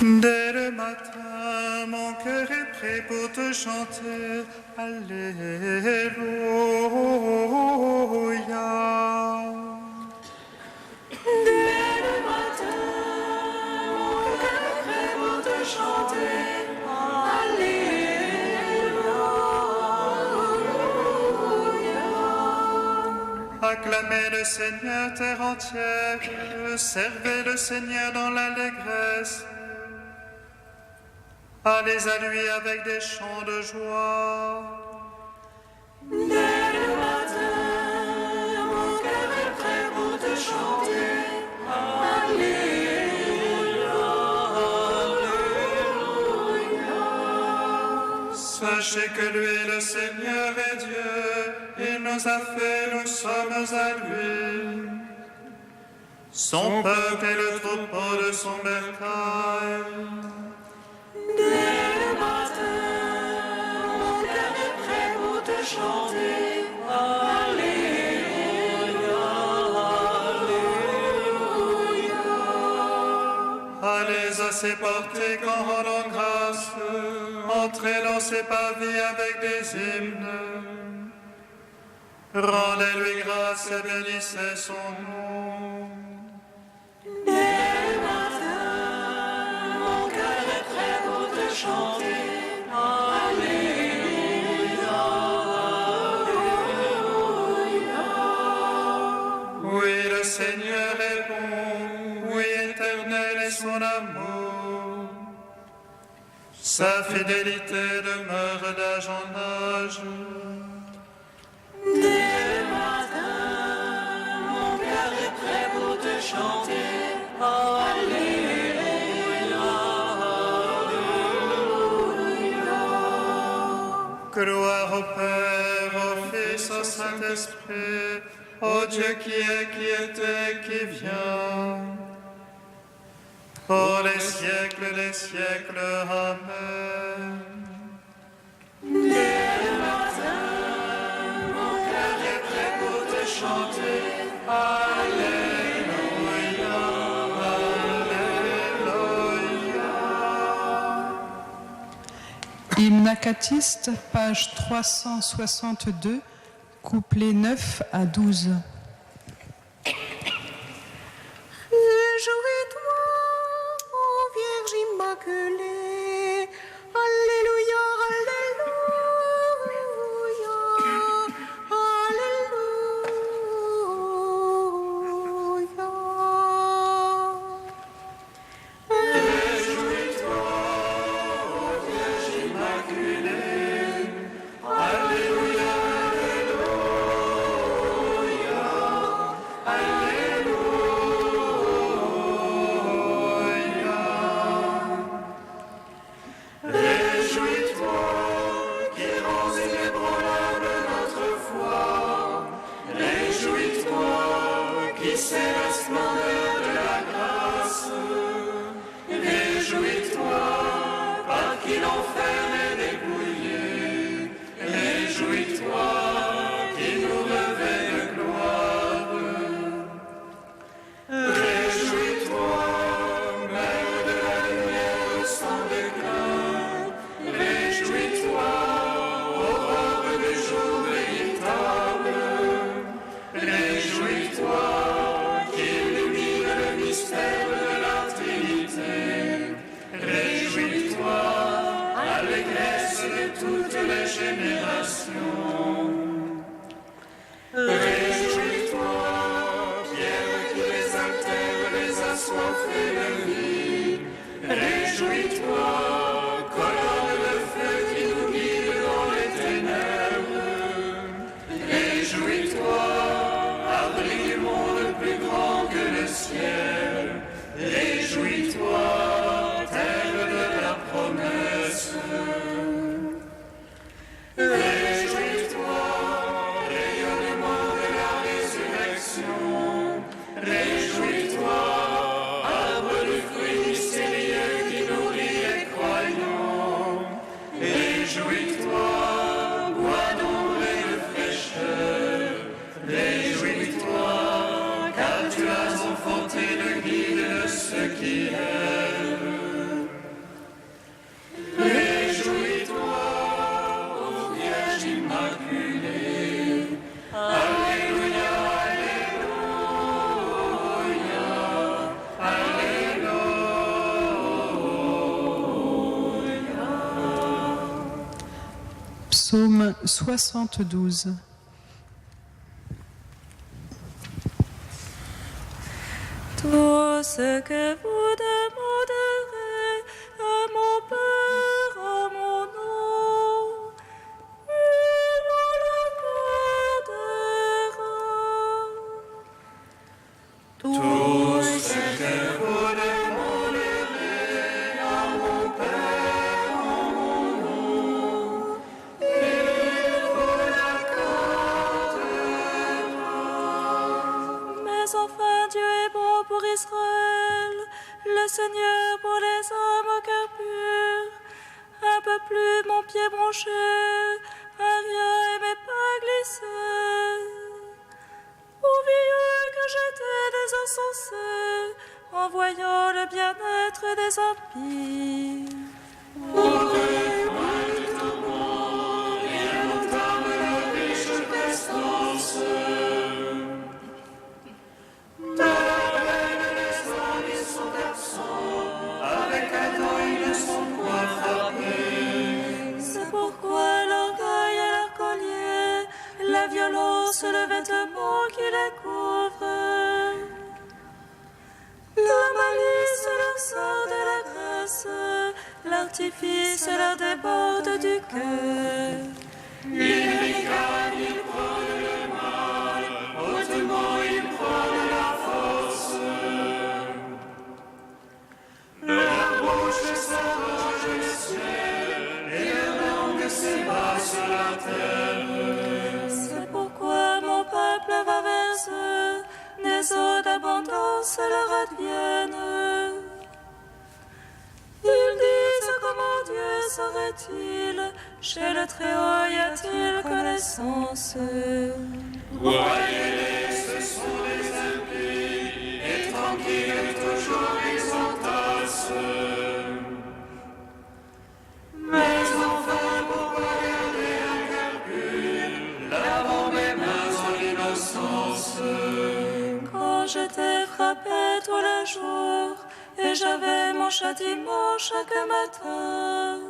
Dès le matin, mon cœur est prêt pour te chanter. Alléluia. Dès le matin, mon cœur est prêt pour te chanter. Alléluia. Acclamez le Seigneur, terre entière. Servez le Seigneur dans l'allégresse. Allez à lui avec des chants de joie. Dès le matin, mon cœur est prêt pour te chanter. Alléluia, Alléluia. Sachez que lui, le Seigneur, est Dieu. Il nous a fait, nous sommes à lui. Son peuple est le troupeau de son bétail. Dès le matin, mon cœur est prêt pour te chanter. Alléluia, Alléluia. Allez à ses portées qu'en rendant grâce, entrez dans ses parvis avec des hymnes. Rendez-lui grâce et bénissez son nom. Dès le matin, mon cœur est prêt pour te chanter. Alléluia, Alléluia. Oui, le Seigneur est bon, oui, éternel est son amour. Sa fidélité demeure d'âge en âge. Dès le matin, mon cœur est prêt pour te chanter. Alléluia, Alléluia. Gloire au Père, au Fils, au Saint-Esprit, au Dieu qui est, qui était, qui vient. Pour les siècles des siècles, Amen. Dès le matin, mon cœur est prêt pour te chanter. Alléluia, Alléluia. Hymne acatiste, page 362, couplets 9 à 12. Réjouis-toi, ô Vierge Immaculée. Alléluia, Alléluia, Alléluia. Réjouis-toi, ô Vierge Immaculée. Alléluia, réjouis-toi, qui rends inébranlable notre foi. Réjouis-toi, qui sais la splendeur de la grâce. Réjouis-toi, par qui l'enfer est dépouillé. Réjouis-toi, qui nous revêt de gloire. Réjouis-toi, Mère de la lumière sans déclin. Réjouis-toi, aurore du jour véritable. Réjouis-toi, qui illumine le mystère de la Trinité. Réjouis-toi, allégresse de toutes les générations. Réjouis-toi, pierre qui les altère, les assoiffés de vie. Réjouis-toi, colonne de feu qui nous guide dans les ténèbres. Réjouis-toi, abri du monde plus grand que le ciel. Réjouis-toi, terre de la promesse. Réjouis-toi, rayonnement de la résurrection. Réjouis-toi, arbre du fruit mystérieux qui nourrit les croyants. Réjouis-toi, bois d'ombre et de fraîcheur. Réjouis-toi, car tu as enfanté le guide de ceux qui aiment. Psaume 72. Tout ce que vous demanderez à mon Père en mon nom, il vous l'accordera. Tout ce que vous demanderez à mon Père en mon nom, il vous l'accordera. Mais enfin, Dieu est bon pour Israël, le Seigneur pour les hommes au cœur pur. Un peu plus mon pied bronché, un rien et mes pas glissés. Oublieux que j'étais des insensés, en voyant le bien-être des impies. C'est pourquoi l'orgueil et leur collier, la violence, le vêtement qui les couvre, la malice leur sort de la grâce, l'artifice leur déborde du cœur. Ils ricanent, ils prônent le mal, hautement ils prônent la force. Leur bouche s'arrange le ciel, et leur langue s'ébat sur la terre. C'est pourquoi mon peuple va vers eux, des eaux d'abondance leur adviennent. Ils disent comment Dieu serait-il, chez le Très-Haut y a-t-il connaissance? Voyez-les, ce sont les impies, et tranquilles toujours ils entassent. Mais enfin, pourquoi garder un cœur pur, lavant mes mains en l'innocence? Quand j'étais frappé tout le jour, et j'avais mon châtiment chaque matin.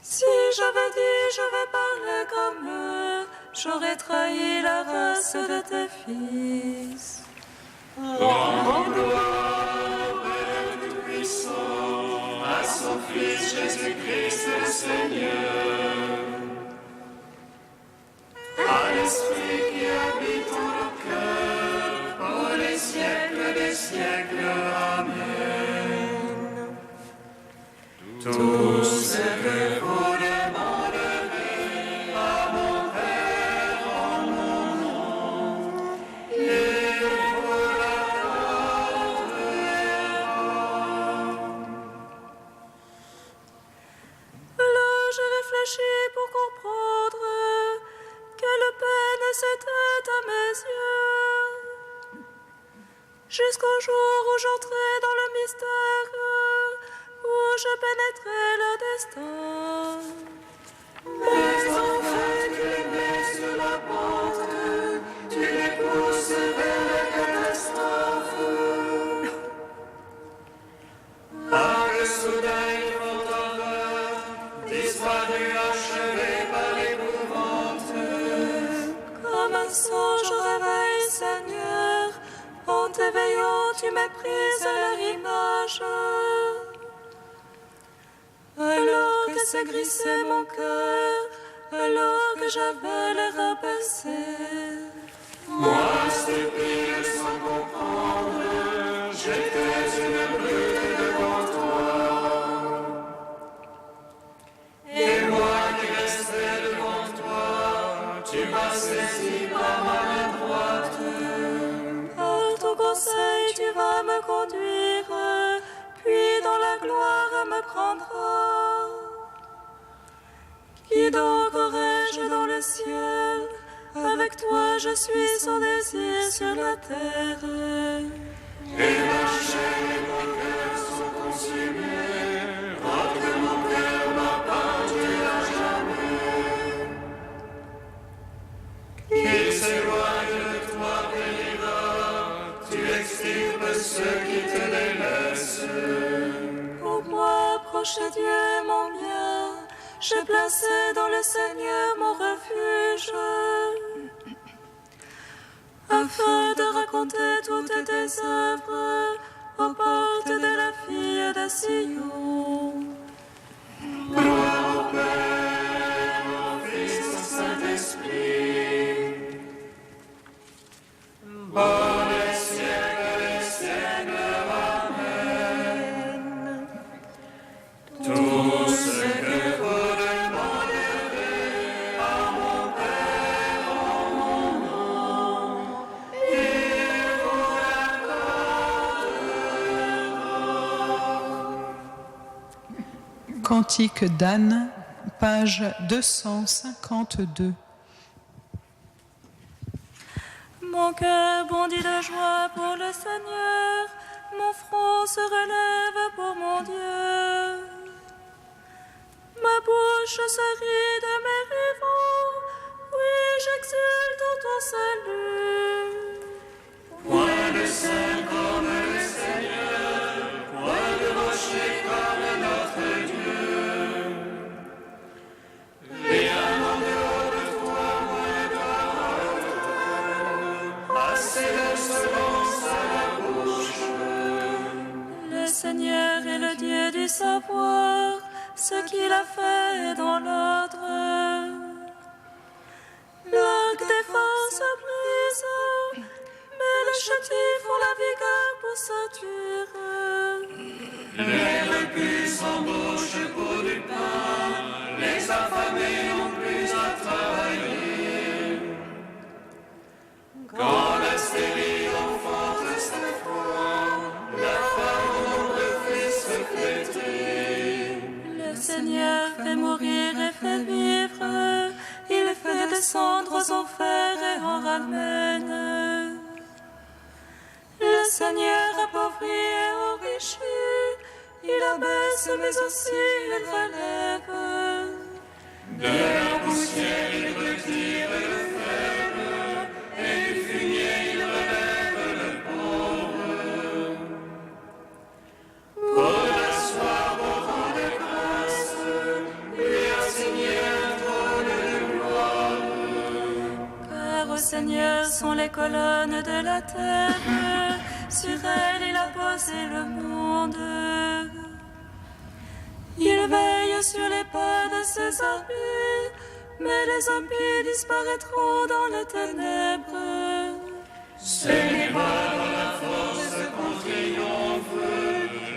Si j'avais dit je vais parler comme eux, j'aurais trahi la race de tes fils. Rendons gloire au Père Tout-Puissant, à son Fils Jésus-Christ le Seigneur, à l'Esprit qui habite en nos cœurs, pour les siècles des siècles. Amen. Tout ce que vous demanderez à mon Père en mon nom, il vous l'accordera. Alors j'ai réfléchi pour comprendre quelle peine c'était à mes yeux, jusqu'au jour où j'entrai dans le mystère, où je pénétrai le destin. Mais enfin tu les mets sur la pente, tu les pousses vers la catastrophe. Par le soudain ils vont en l'heure, disparus, achevés par l'épouvante. Comme un songe au réveil, Seigneur, en t'éveillant, tu méprises leur image. Alors que s'aigrissait mon cœur, alors que j'avais les reins baissés. Moi, stupide sans comprendre, j'étais une brute devant toi. Et moi qui restais devant toi, tu m'as saisi par ma main droite. Par ton conseil, tu vas me conduire, puis dans la gloire me prendra. Qui donc aurais-je dans le ciel? Avec toi je suis sans désir sur la terre. Et ma chair et mon cœur sont consumés, oh que mon cœur m'appartient à jamais. Qu'il s'éloigne de toi, délivrant, tu extirpes ceux qui te délaissent. Pour moi, approcher Dieu est mon bien, j'ai placé dans le Seigneur mon refuge, afin de raconter toutes tes œuvres aux portes de la fille de Sion. Gloire au Père, au Fils, au Saint-Esprit. Bon les siècles, Amen. Tout ce que vous demanderez à mon Père en mon nom, il vous l'accordera. Cantique d'Anne, page 252. Mon cœur bondit de joie pour le Seigneur, mon front se relève pour mon Dieu. Ma bouche se rit de mes rivaux, oui, j'exulte en ton salut. Point de saint comme le Seigneur, point de rocher comme notre Dieu. Rien en dehors de toi, point d'ordre, assez d'insolence à la bouche. Le Seigneur est le Dieu du savoir, ce qu'il a fait est dans l'ordre. L'arc défend se brise, mais les chétifs ont la vigueur pour ceinture. Les repus s'embauchent pour du pain, les affamés n'ont plus à travailler. Quand la stérile enfante sa foi, la femme au nombre fils se flétrit. Le Seigneur fait mourir et fait vivre, il fait descendre aux enfers et en ramène. Le Seigneur appauvrit et enrichit, il abaisse mais aussi il relève. De la poussière il retire le faible, et du fumier il relève le pauvre. Pour l'asseoir au rang de grâce, lui assigner un trône de gloire. Car au Seigneur sont les colonnes de la terre, sur elles il a posé le monde. Il veille sur les pas de ses armées, mais les impies disparaîtront dans les ténèbres. Célébrons dans la force qu'on triomphe,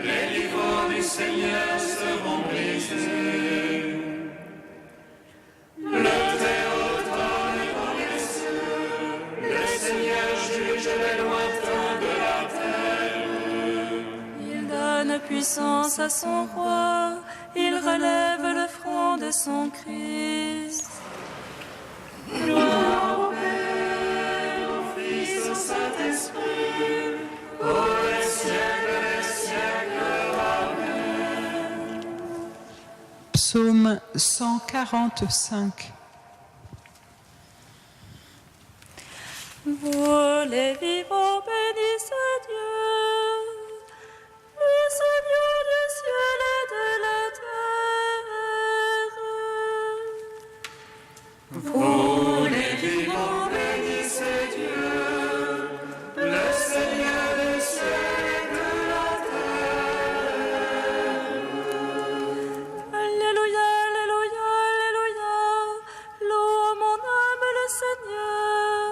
les livres du Seigneur seront brisés. Le Très-Haut trône dans les cieux, le Seigneur juge les lointains de la terre. Il donne puissance à son roi, il relève le front de son Christ. Gloire au Père, au Fils, au Saint-Esprit, pour les siècles des siècles. Amen. Psaume 145. Vous les vivants, bénissez Dieu, le Seigneur du ciel et de la terre. Vous les vivants, bénissez Dieu, le Seigneur du ciel et de la terre. Alléluia, alléluia, alléluia, loue mon âme le Seigneur.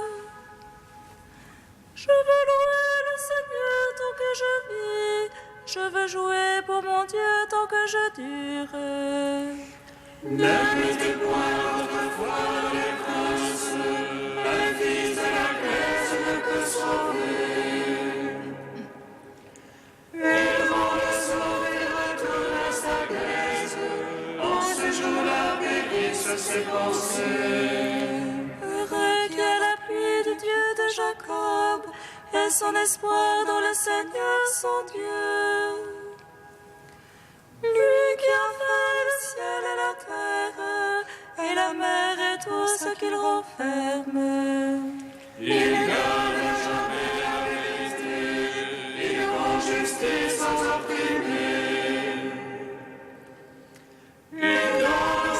Je veux louer le Seigneur tant que je vis, je veux jouer pour mon Dieu tant que je dure. Ne mettez point votre foi dans les princes, un fils de la Grèce ne peut sauver. Élevons le sauver, retourne à sa Grèce, en ce jour-là périssent ses pensées. Heureux qui a l'appui du Dieu de Jacob et son espoir dans le Seigneur son Dieu. Lui qui a fait le ciel et la terre et la mer et tout ce qu'il renferme. Il garde jamais la vérité, il rend justice sans opprimer. Il donne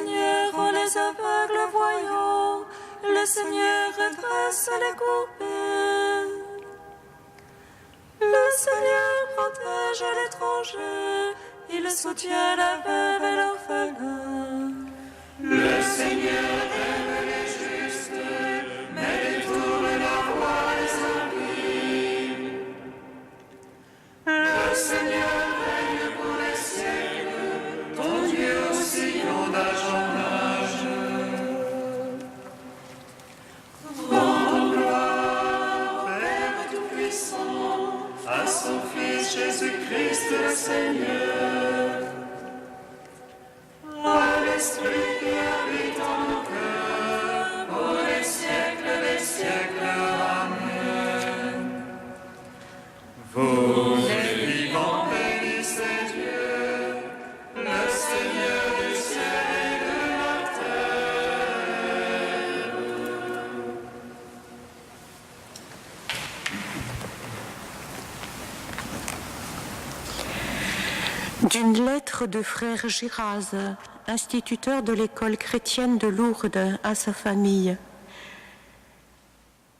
Seigneur rend les aveugles voyants. Le Seigneur redresse les coupés. Le Seigneur protège l'étranger. Il soutient la veuve et l'orphelin. Le Seigneur aime les justes, mais détourne la voie des impies. Le Seigneur règne pour les siècles, ton Dieu oscillant d'âge en âge. Rends gloire, Père Tout-Puissant, à son Fils Jésus-Christ le Seigneur. À l'Esprit qui habite en nos cœurs, pour les siècles des siècles. Amen. Vous les vivants bénissez Dieu, le Seigneur du ciel et de la terre. D'une lettre de frère Giraz, instituteur de l'école chrétienne de Lourdes, à sa famille.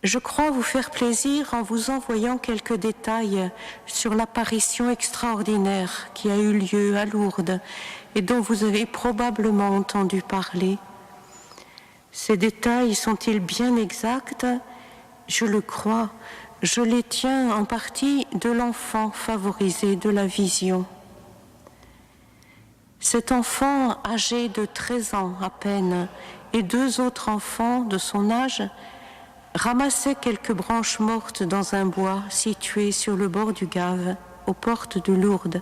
Je crois vous faire plaisir en vous envoyant quelques détails sur l'apparition extraordinaire qui a eu lieu à Lourdes et dont vous avez probablement entendu parler. Ces détails sont-ils bien exacts ? Je le crois. Je les tiens en partie de l'enfant favorisé de la vision. Cet enfant, âgé de 13 ans à peine, et 2 autres enfants de son âge, ramassaient quelques branches mortes dans un bois situé sur le bord du Gave, aux portes de Lourdes.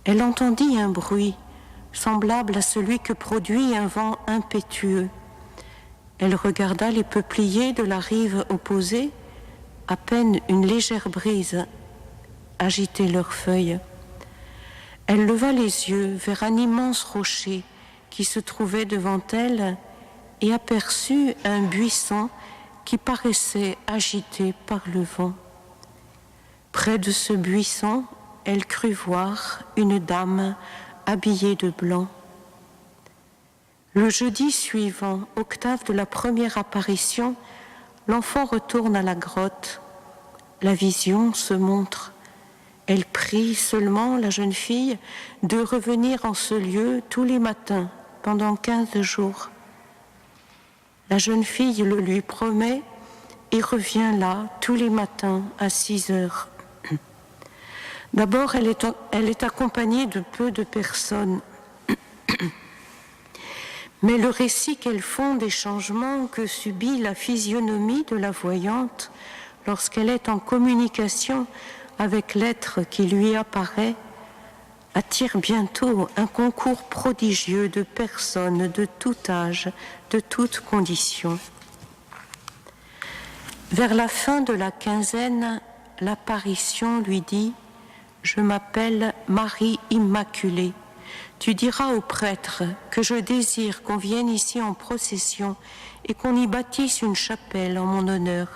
Elle entendit un bruit, semblable à celui que produit un vent impétueux. Elle regarda les peupliers de la rive opposée, à peine une légère brise agitait leurs feuilles. Elle leva les yeux vers un immense rocher qui se trouvait devant elle et aperçut un buisson qui paraissait agité par le vent. Près de ce buisson, elle crut voir une dame habillée de blanc. Le jeudi suivant, octave de la première apparition, l'enfant retourne à la grotte. La vision se montre. Elle prie seulement la jeune fille de revenir en ce lieu tous les matins pendant 15 jours. La jeune fille le lui promet et revient là tous les matins à 6 heures. D'abord, elle est accompagnée de peu de personnes. Mais le récit qu'elles font des changements que subit la physionomie de la voyante lorsqu'elle est en communication avec l'être qui lui apparaît, attire bientôt un concours prodigieux de personnes de tout âge, de toutes conditions. Vers la fin de la quinzaine, l'apparition lui dit « Je m'appelle Marie Immaculée. Tu diras au prêtre que je désire qu'on vienne ici en procession et qu'on y bâtisse une chapelle en mon honneur.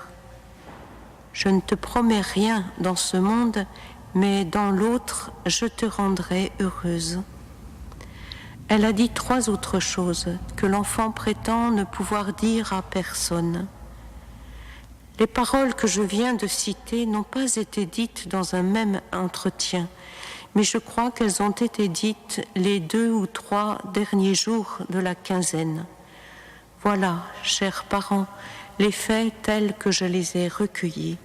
Je ne te promets rien dans ce monde, mais dans l'autre, je te rendrai heureuse. » Elle a dit 3 autres choses que l'enfant prétend ne pouvoir dire à personne. Les paroles que je viens de citer n'ont pas été dites dans un même entretien, mais je crois qu'elles ont été dites les 2 ou 3 derniers jours de la quinzaine. Voilà, chers parents, les faits tels que je les ai recueillis.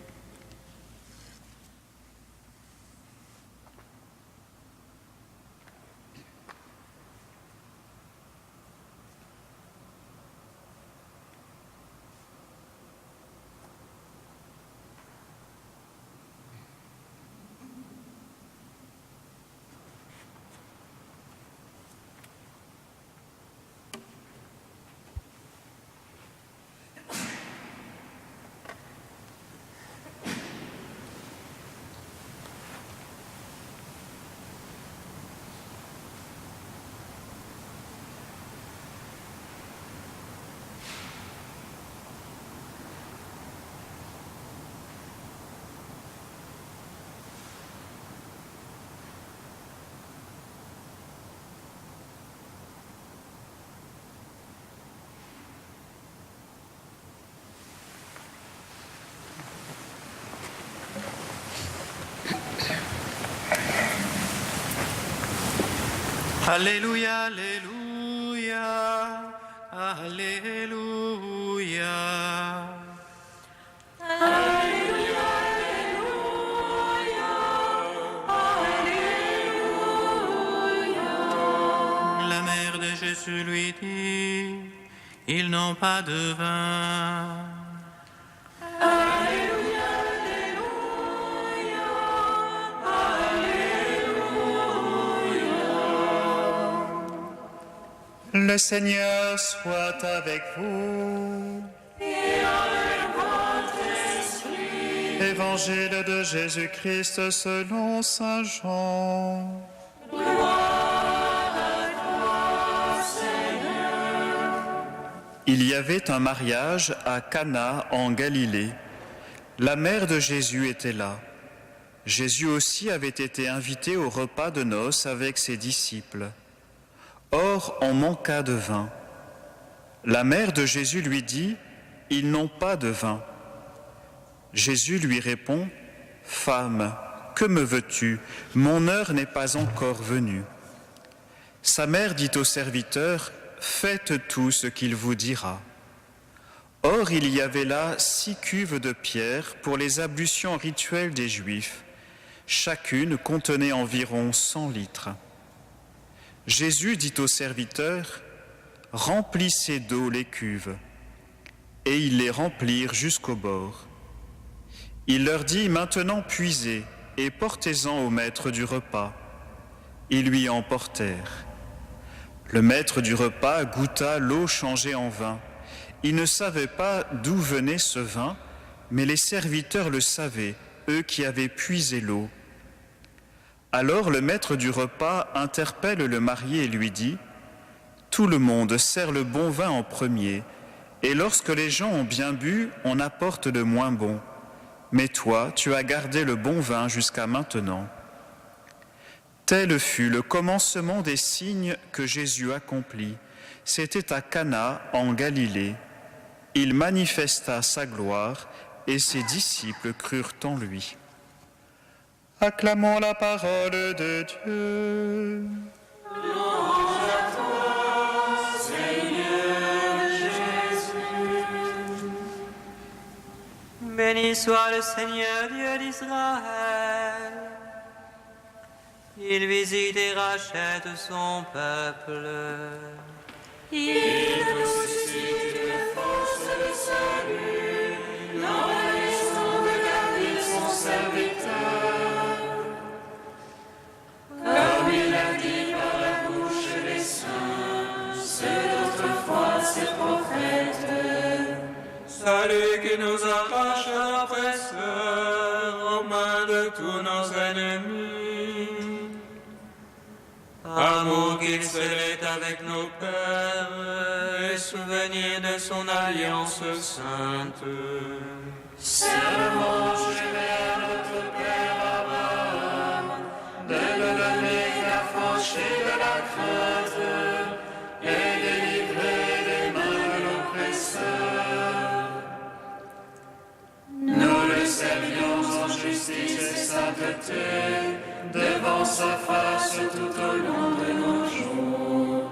Alléluia, Alléluia, Alléluia. Alléluia, Alléluia. La mère de Jésus lui dit, ils n'ont pas de vin. Alléluia, Alléluia, Alléluia. Le Seigneur soit avec vous. Et avec votre esprit. Évangile de Jésus-Christ selon saint Jean. Il y avait un mariage à Cana en Galilée. La mère de Jésus était là. Jésus aussi avait été invité au repas de noces avec ses disciples. Or, on manqua de vin. La mère de Jésus lui dit, « Ils n'ont pas de vin. » Jésus lui répond, « Femme, que me veux-tu? Mon heure n'est pas encore venue. » Sa mère dit au serviteur, « Faites tout ce qu'il vous dira. » Or, il y avait là 6 cuves de pierre pour les ablutions rituelles des Juifs. Chacune contenait environ 100 litres. Jésus dit au serviteur, « Remplissez d'eau les cuves. » Et ils les remplirent jusqu'au bord. Il leur dit, « Maintenant puisez et portez-en au maître du repas. » Ils lui en portèrent. Le maître du repas goûta l'eau changée en vin. Il ne savait pas d'où venait ce vin, mais les serviteurs le savaient, eux qui avaient puisé l'eau. Alors le maître du repas interpelle le marié et lui dit, « Tout le monde sert le bon vin en premier, et lorsque les gens ont bien bu, on apporte le moins bon. Mais toi, tu as gardé le bon vin jusqu'à maintenant. » Tel fut le commencement des signes que Jésus accomplit. C'était à Cana, en Galilée. Il manifesta sa gloire et ses disciples crurent en lui. Acclamons la parole de Dieu. Louange à toi, Seigneur Jésus. Béni soit le Seigneur Dieu d'Israël. Il visite et rachète son peuple. Il nous suscite une force de salut dans la maison de David, son serviteur. Comme il a dit par la bouche des saints, ceux d'autrefois, ses prophètes. Salut qui nous arrache à l'oppresseur, aux mains de tous nos ennemis. Amour qu'il scellait avec nos pères, et souvenir de son alliance sainte. Serment juré à notre Père Abraham, de nous donner l'affranchie de la crainte et délivrer des mains de l'oppresseur. Nous le servions en justice et sainteté, devant sa face tout au long de nos jours.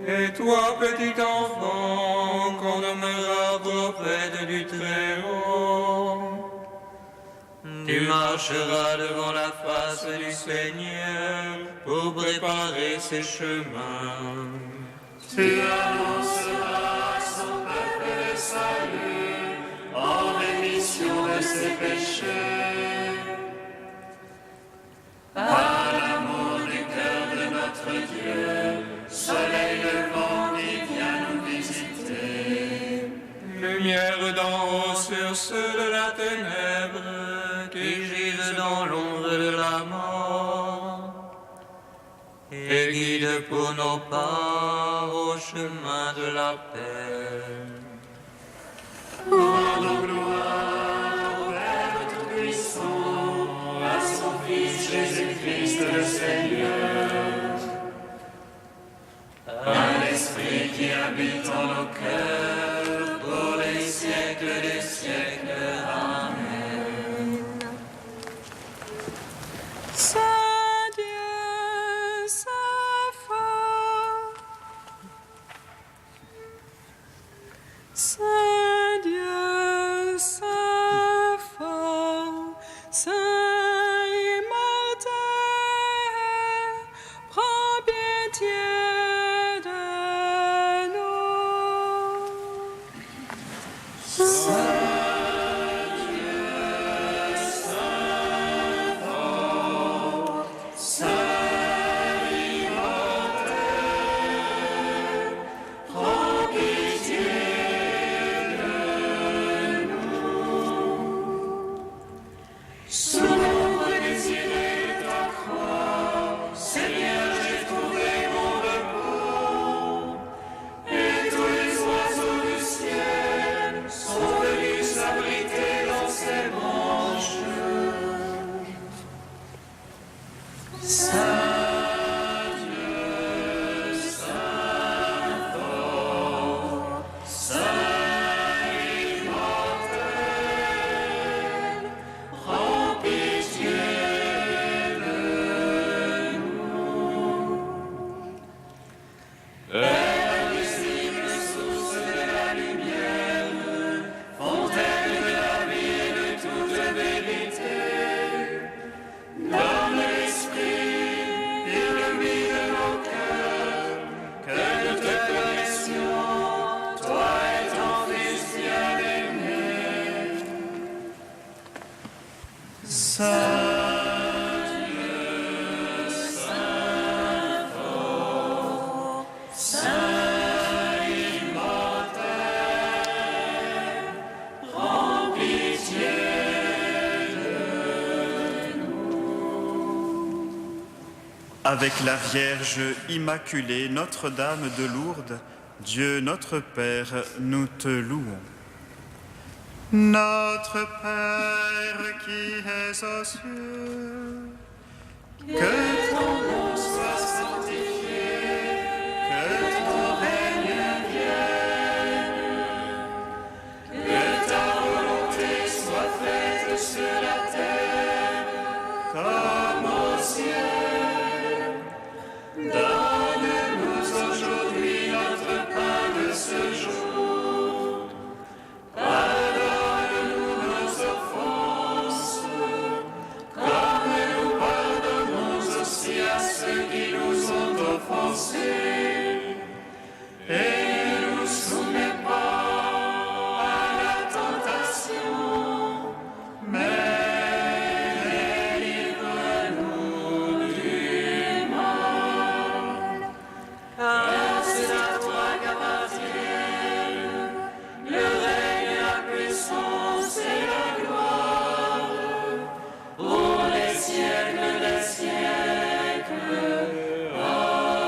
Et toi, petit enfant, qu'on demeurera prophète du Très-Haut, Tu marcheras devant la face du Seigneur pour préparer ses chemins. Tu annonceras à son peuple le salut en rémission de ses péchés. Par l'amour du cœur de notre Dieu, soleil levant qui vient nous visiter. lumière d'en haut sur ceux de la ténèbre, Qui gisent dans l'ombre de la mort, et guide pour nos pas au chemin de la paix. Rendons gloire au Père Tout-Puissant, à son Fils Jésus-Christ le Seigneur, à l'Esprit qui habite en nos cœurs, pour les siècles des siècles. Amen. Saint Dieu, Saint fort. Avec la Vierge Immaculée, Notre-Dame de Lourdes, Dieu notre Père, nous te louons. Notre Père qui es aux cieux, que ton nom soit sanctifié, que ton règne vienne, que ta volonté soit faite sur la terre comme au ciel. Donne-nous aujourd'hui notre pain de ce jour. Pardonne-nous nos offenses, comme nous pardonnons aussi à ceux qui nous ont offensés. Et ne nous soumets pas à la tentation, mais délivre-nous du mal. Car c'est à toi qu'appartiennent le règne, la puissance et la gloire, pour les siècles des siècles. Amen.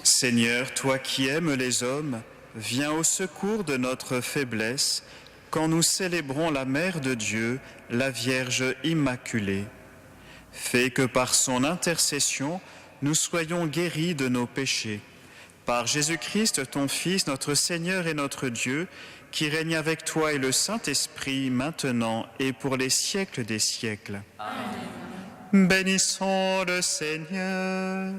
Seigneur, toi qui aimes les hommes, viens au secours de notre faiblesse quand nous célébrons la Mère de Dieu, la Vierge Immaculée. Fais que par son intercession, nous soyons guéris de nos péchés. Par Jésus-Christ, ton Fils, notre Seigneur et notre Dieu, qui règne avec toi et le Saint-Esprit, maintenant et pour les siècles des siècles. Amen. Bénissons le Seigneur.